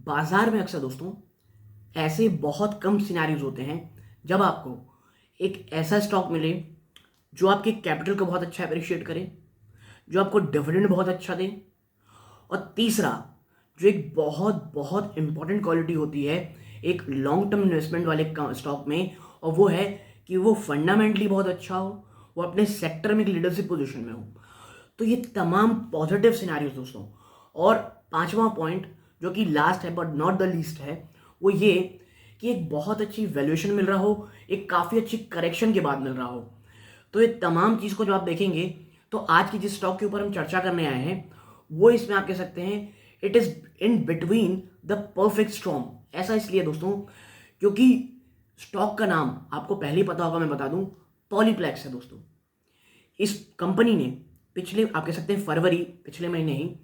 बाजार में अक्सर दोस्तों ऐसे बहुत कम सिनेरियोज होते हैं जब आपको एक ऐसा स्टॉक मिले जो आपके कैपिटल को बहुत अच्छा अप्रिशिएट करे, जो आपको डिविडेंड बहुत अच्छा दे, और तीसरा जो एक बहुत बहुत इंपॉर्टेंट क्वालिटी होती है एक लॉन्ग टर्म इन्वेस्टमेंट वाले स्टॉक में, और वो है कि वो फंडामेंटली बहुत अच्छा हो, वो अपने सेक्टर में एक लीडरशिप पोजीशन में हो। तो ये तमाम पॉजिटिव सिनेरियोज दोस्तों। और पांचवा पॉइंट जो कि लास्ट है बट नॉट द लीस्ट है, वो ये कि एक बहुत अच्छी वैल्यूएशन मिल रहा हो, एक काफ़ी अच्छी करेक्शन के बाद मिल रहा हो। तो ये तमाम चीज़ को जब आप देखेंगे तो आज की जिस स्टॉक के ऊपर हम चर्चा करने आए हैं वो इसमें आप कह सकते हैं it is in between the perfect storm. ऐसा इसलिए दोस्तों क्योंकि स्टॉक का नाम आपको पहले ही पता होगा, मैं बता दूं, पॉलीप्लेक्स है दोस्तों। इस कंपनी ने पिछले आप कह सकते हैं फरवरी पिछले महीने ही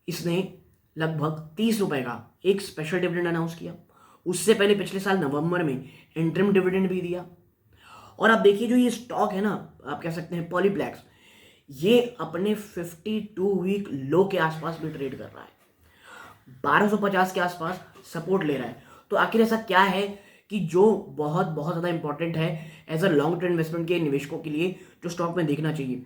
इसने लगभग 30 रुपए का एक स्पेशल डिविडेंड अनाउंस किया। उससे पहले पिछले साल नवंबर में इंटरिम डिविडेंड भी दिया। और आप देखिए जो ये स्टॉक है ना, आप कह सकते हैं पॉलीप्लेक्स, ये अपने 52 वीक लो के आसपास भी ट्रेड कर रहा है, 1250 के आसपास सपोर्ट ले रहा है। तो आखिर ऐसा क्या है कि जो बहुत बहुत ज़्यादा इंपॉर्टेंट है as a long term investment के निवेशकों के लिए जो स्टॉक में देखना चाहिए।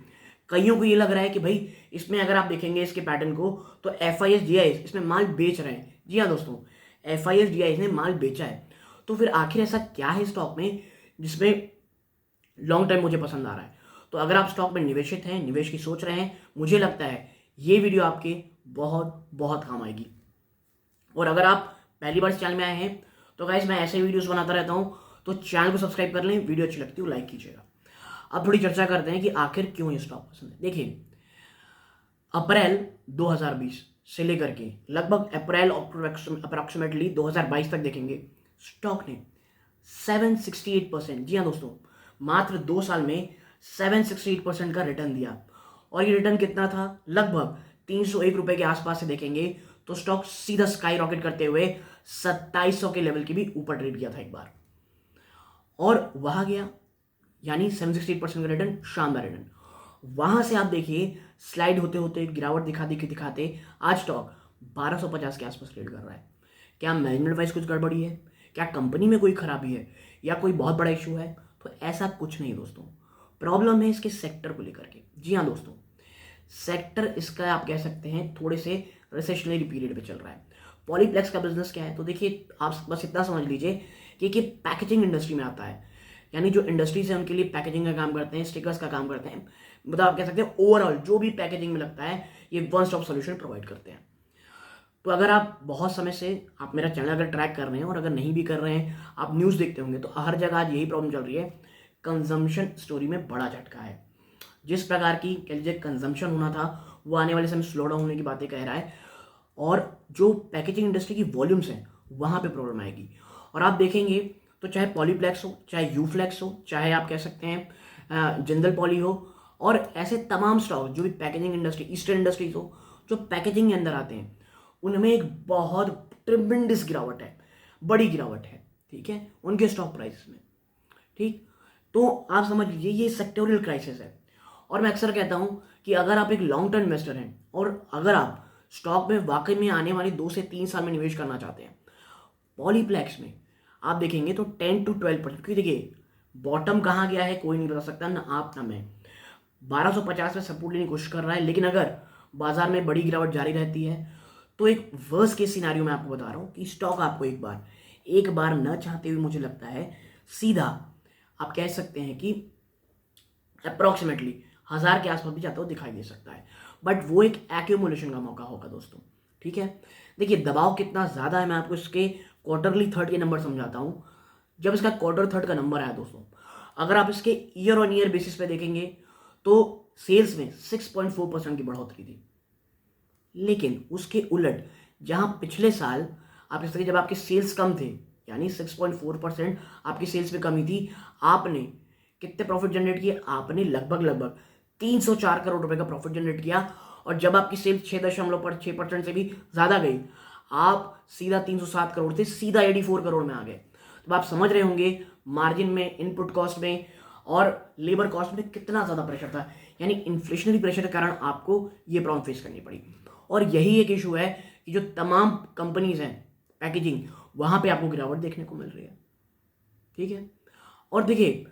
कईयों को ये लग रहा है कि भाई इसमें अगर आप देखेंगे इसके पैटर्न को तो F I S D I इसमें माल बेच रहे हैं। जी हाँ दोस्तों, F I S D I ने माल बेचा है। तो फिर आखिर ऐसा क्या है स्टॉक में जिसमें लॉन्ग टर्म मुझे पसंद आ रहा है। तो अगर आप स्टॉक में निवेशित हैं, निवेश की सोच रहे हैं, मुझे लगता है ये वीडियो आपके बहुत बहुत काम आएगी। और अगर आप पहली बार इस चैनल में आए हैं तो गाइस मैं ऐसे वीडियोस बनाता रहता हूं, तो चैनल को सब्सक्राइब कर लें, वीडियो अच्छी लगती है लाइक कीजिएगा। अब थोड़ी चर्चा करते हैं कि आखिर क्यों ये स्टॉक पसंद है। देखिए, अप्रैल 2020 से लेकर के लगभग अप्रैल अप्रॉक्सीमेटली 2022 तक देखेंगे स्टॉक ने 768%, जी हाँ दोस्तों, मात्र 2 साल में 768% का रिटर्न दिया। और ये रिटर्न कितना था? लगभग 301 रुपए के आसपास से देखेंगे तो स्टॉक सीधा स्काई रॉकेट करते हुए 2700 के लेवल के भी ऊपर ट्रेड किया था एक बार, और वहां गया, यानी 768% का रिटर्न, शानदार रिटर्न। वहां से आप देखिए स्लाइड होते होते गिरावट दिखाते आज स्टॉक 1250 के आसपास ट्रेड कर रहा है। क्या मैनेजमेंट वाइज कुछ गड़बड़ी है? क्या कंपनी में कोई खराबी है या कोई बहुत बड़ा इशू है? तो ऐसा कुछ नहीं दोस्तों, प्रॉब्लम है इसके सेक्टर को लेकर के। जी हाँ दोस्तों, सेक्टर इसका आप कह सकते हैं थोड़े से रिसेशनरी पीरियड पे चल रहा है। पॉलीप्लेक्स का बिजनेस क्या है? तो देखिए आप बस इतना समझ लीजिए कि पैकेजिंग इंडस्ट्री में आता है, यानी जो इंडस्ट्रीज है उनके लिए पैकेजिंग का काम करते हैं, स्टिकर्स का काम करते हैं, मतलब आप कह सकते हैं ओवरऑल जो भी पैकेजिंग में लगता है ये वन स्टॉप सोल्यूशन प्रोवाइड करते हैं। तो अगर आप बहुत समय से आप मेरा चैनल अगर ट्रैक कर रहे हैं और अगर नहीं भी कर रहे हैं, आप न्यूज़ देखते होंगे, तो हर जगह आज यही प्रॉब्लम चल रही है, कंजम्पशन स्टोरी में बड़ा झटका है। जिस प्रकार की कह लीजिए कंजम्पशन होना था वो आने वाले समय स्लो डाउन होने की बातें कह रहा है, और जो पैकेजिंग इंडस्ट्री की वॉल्यूम्स हैं वहाँ पे प्रॉब्लम आएगी। और आप देखेंगे तो चाहे पॉलीप्लेक्स हो, चाहे यूफ्लेक्स हो, चाहे आप कह सकते हैं जिंदल पॉली हो, और ऐसे तमाम स्टॉक जो भी पैकेजिंग इंडस्ट्री, ईस्टर्न इंडस्ट्रीज हो, जो पैकेजिंग के अंदर आते हैं, उनमें एक बहुत ट्रिमेंडस गिरावट है, बड़ी गिरावट है, ठीक है, उनके स्टॉक प्राइस में। ठीक, तो आप समझ लीजिए ये सेक्टोरियल क्राइसिस है। और मैं अक्सर कहता हूं कि अगर आप एक लॉन्ग टर्म इन्वेस्टर हैं और अगर आप स्टॉक में वाकई में आने वाले 2 से 3 साल में निवेश करना चाहते हैं, पॉलीप्लेक्स में आप देखेंगे तो 10 to 12%, क्योंकि देखिए बॉटम कहाँ गया है कोई नहीं बता सकता, ना आप ना मैं। 1250 में सपोर्ट लेने की कोशिश कर रहा है, लेकिन अगर बाजार में बड़ी गिरावट जारी रहती है तो एक वर्स्ट केस सिनारियो मैं आपको बता रहा हूं कि स्टॉक आपको एक बार न चाहते हुए मुझे लगता है सीधा आप कह सकते हैं कि अप्रोक्सीमेटली 1000 के आसपास भी जाता हुआ दिखाई दे सकता है। बट वो एक एक्यूमुलेशन का मौका होगा दोस्तों, ठीक है। देखिए दबाव कितना ज़्यादा है, मैं आपको इसके क्वार्टरली थर्ड के नंबर समझाता हूँ। जब इसका क्वार्टर थर्ड का नंबर आया दोस्तों, अगर आप इसके ईयर ऑन ईयर बेसिस पे देखेंगे तो सेल्स में 6.4% की बढ़ोतरी थी। लेकिन उसके उलट जहां पिछले साल आप इस तरह जब आपके सेल्स कम थे, यानी 6.4% आपकी सेल्स में कमी थी, आपने कितने प्रॉफिट जनरेट किए? आपने लगभग 304 करोड़ रुपए का प्रॉफिट जनरेट किया। और जब आपकी सेल्स 6.6% से भी ज्यादा गई, आप सीधा 307 करोड़ थे, सीधा 84 करोड़ में आ गए। तो आप समझ रहे होंगे मार्जिन में, इनपुट कॉस्ट में और लेबर कॉस्ट में कितना ज्यादा प्रेशर था, यानी इन्फ्लेशनरी प्रेशर के कारण आपको ये प्रॉब्लम फेस करनी पड़ी। और यही एक इशू है कि जो तमाम कंपनीज हैं पैकेजिंग, वहाँ पे आपको गिरावट देखने को मिल रही है। ठीक है, और देखिए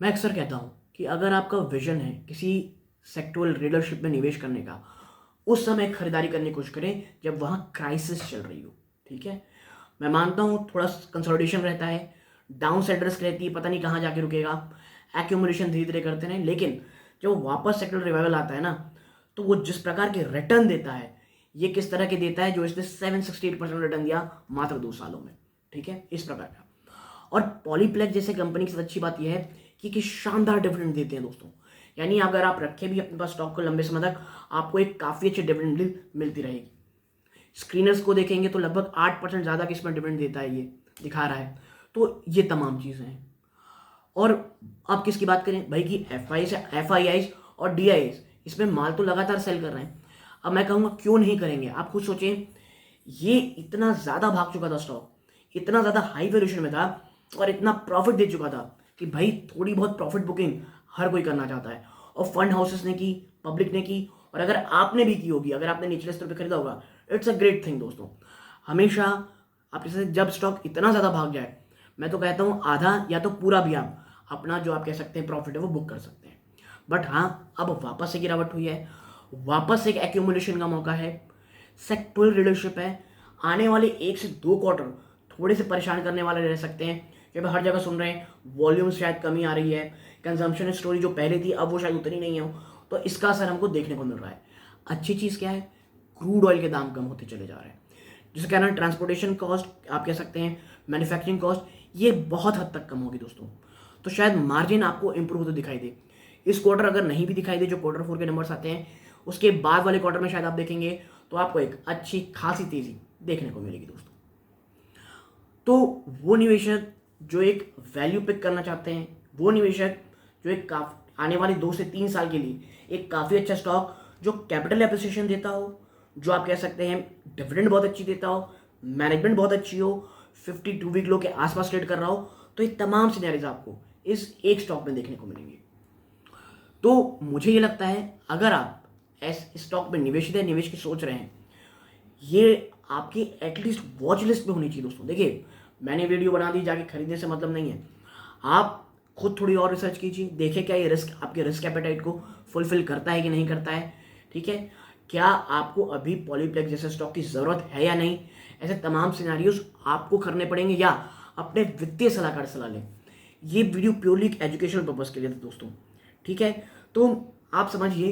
मैं अक्सर कहता हूँ कि अगर आपका विजन है किसी सेक्टोरल रीडरशिप में निवेश करने का, उस समय खरीदारी करने की कोशिश करें जब वहाँ क्राइसिस चल रही हो। ठीक है, मैं मानता हूँ थोड़ा कंसोलिडेशन रहता है, डाउन साइड रिस्क रहती है, पता नहीं कहाँ जाके रुकेगा, एक्यूमुलेशन धीरे धीरे करते हैं, लेकिन जब वापस सेक्टोरल रिवाइवल आता है ना, तो वो जिस प्रकार के रिटर्न देता है, ये किस तरह के देता है, जो इसने 768% रिटर्न दिया मात्र 2 सालों में। ठीक है, इस प्रकार का। और पॉलीप्लेक्स जैसे कंपनी की सबसे अच्छी बात यह है कि शानदार डिविडेंड देते हैं दोस्तों। यानी अगर आप रखे भी अपने पास स्टॉक को लंबे समय तक, आपको एक काफ़ी अच्छी डिविडेंड मिलती रहेगी। स्क्रीनर्स को देखेंगे तो लगभग 8% ज़्यादा किस्म डिविडेंड देता है, ये दिखा रहा है। तो ये तमाम चीज़ें हैं। और आप किसकी बात करें भाई कि एफ आई आईज और डी आई आईज, इसमें माल तो लगातार सेल कर रहे हैं। अब मैं कहूँगा क्यों नहीं करेंगे, आप खुद सोचें, ये इतना ज़्यादा भाग चुका था स्टॉक, इतना ज़्यादा हाई वैल्यूएशन में था और इतना प्रॉफिट दे चुका था कि भाई थोड़ी बहुत प्रॉफिट बुकिंग हर कोई करना चाहता है। और फंड हाउसेस ने की, पब्लिक ने की, और अगर आपने भी की होगी, अगर आपने निचले स्तर पर खरीदा होगा, इट्स अ ग्रेट थिंग दोस्तों। हमेशा आपके साथ जब स्टॉक इतना ज़्यादा भाग जाए, मैं तो कहता हूँ आधा या तो पूरा भी आप अपना जो आप कह सकते हैं प्रॉफिट है वो बुक कर सकते हैं। बट हाँ, अब वापस से गिरावट हुई है, वापस से एक एक्यूमुलेशन का मौका है, सेक्टोरल लीडरशिप है। आने वाले 1 से 2 क्वार्टर थोड़े से परेशान करने वाले रह सकते हैं, जब हर जगह सुन रहे हैं वॉल्यूम शायद कमी आ रही है, कंजम्पशन स्टोरी जो पहले थी अब वो शायद उतनी नहीं है, तो इसका असर हमको देखने को मिल रहा है। अच्छी चीज़ क्या है, क्रूड ऑयल के दाम कम होते चले जा रहे हैं, जिसे कहना ट्रांसपोर्टेशन कॉस्ट आप कह सकते हैं, मैन्युफैक्चरिंग कॉस्ट, ये बहुत हद तक कम होगी दोस्तों। तो शायद मार्जिन आपको इंप्रूव होते दिखाई दे। इस क्वार्टर अगर नहीं भी दिखाई दे, जो Q4 के नंबर्स आते हैं, उसके बाद वाले क्वार्टर में शायद आप देखेंगे तो आपको एक अच्छी खासी तेजी देखने को मिलेगी दोस्तों। तो वो निवेशक जो एक वैल्यू पिक करना चाहते हैं, वो निवेशक जो एक आने वाले 2 से 3 साल के लिए एक काफ़ी अच्छा स्टॉक जो कैपिटल एप्रिसिएशन देता हो, जो आप कह सकते हैं डिविडेंड बहुत अच्छी देता हो, मैनेजमेंट बहुत अच्छी हो, 52 वीक लो के आसपास ट्रेड कर रहा हो, तो ये तमाम सिनेरियोज आपको इस एक स्टॉक में देखने को मिलेंगे। तो मुझे ये लगता है अगर आप इस स्टॉक में निवेश की सोच रहे हैं, ये आपकी एटलीस्ट वॉच लिस्ट में होनी चाहिए दोस्तों। देखिए मैंने वीडियो बना दी, जाके खरीदने से मतलब नहीं है, आप खुद थोड़ी और रिसर्च कीजिए, देखें क्या ये रिस्क आपके रिस्क एपेटाइट को फुलफिल करता है कि नहीं करता है। ठीक है, क्या आपको अभी पॉलीप्लेक्स जैसे स्टॉक की ज़रूरत है या नहीं, ऐसे तमाम सिनेरियोज आपको करने पड़ेंगे, या अपने वित्तीय सलाहकार सलाह लें। ये वीडियो प्योरली एक एजुकेशनल पर्पज़ के लिए था दोस्तों। ठीक है, तो आप समझिए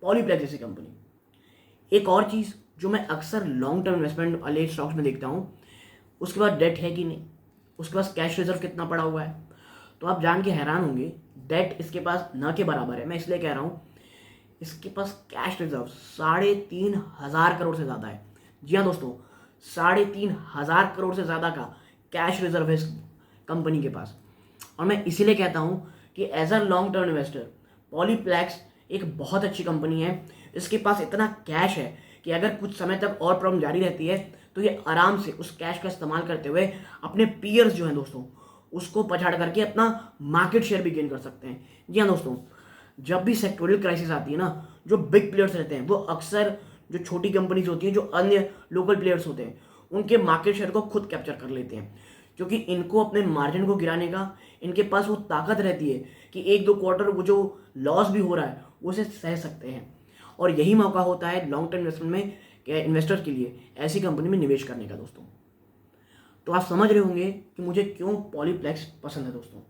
पॉलीप्लेक्स जैसी कंपनी। एक और चीज़ जो मैं अक्सर लॉन्ग टर्म इन्वेस्टमेंट वाले स्टॉक्स में देखता हूँ, उसके बाद डेट है कि नहीं, उसके पास कैश रिजर्व कितना पड़ा हुआ है। तो आप जान के हैरान होंगे, डेट इसके पास न के बराबर है। मैं इसलिए कह रहा हूँ, इसके पास कैश रिजर्व 3,500 करोड़ से ज़्यादा है। जी हाँ दोस्तों, 3,500 करोड़ से ज़्यादा का कैश रिजर्व है इस कंपनी के पास। और मैं इसीलिए कहता हूँ कि as a long term investor Polyplex एक बहुत अच्छी कंपनी है। इसके पास इतना कैश है कि अगर कुछ समय तक और प्रॉब्लम जारी रहती है तो ये आराम से उस कैश का इस्तेमाल करते हुए अपने पीयर्स जो हैं दोस्तों, उसको पछाड़ करके अपना मार्केट शेयर भी गेन कर सकते हैं। जी हाँ दोस्तों, जब भी सेक्टोरियल क्राइसिस आती है ना, जो बिग प्लेयर्स रहते हैं वो अक्सर जो छोटी कंपनीज होती हैं, जो अन्य लोकल प्लेयर्स होते हैं, उनके मार्केट शेयर को खुद कैप्चर कर लेते हैं, क्योंकि इनको अपने मार्जिन को गिराने का इन्के पास वो ताकत रहती है कि 1-2 क्वार्टर वो जो लॉस भी हो रहा है वो उसे सह सकते हैं। और यही मौका होता है लॉन्ग टर्म इन्वेस्टमेंट में इन्वेस्टर के लिए ऐसी कंपनी में निवेश करने का दोस्तों। तो आप समझ रहे होंगे कि मुझे क्यों पॉलीप्लेक्स पसंद है दोस्तों।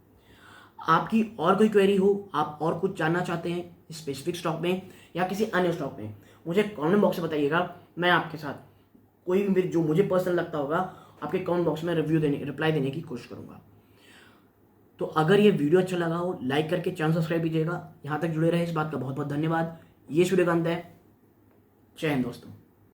आपकी और कोई क्वेरी हो, आप और कुछ जानना चाहते हैं स्पेसिफिक स्टॉक में या किसी अन्य स्टॉक में, मुझे कमेंट बॉक्स में बताइएगा। मैं आपके साथ कोई भी जो मुझे पर्सनल लगता होगा आपके कमेंट बॉक्स में रिप्लाई देने की कोशिश करूंगा। तो अगर ये वीडियो अच्छा लगा हो, लाइक करके चैनल सब्सक्राइब कीजिएगा। यहाँ तक जुड़े रहे इस बात का बहुत बहुत धन्यवाद। ये सूर्यकांत है। जय हिंद दोस्तों।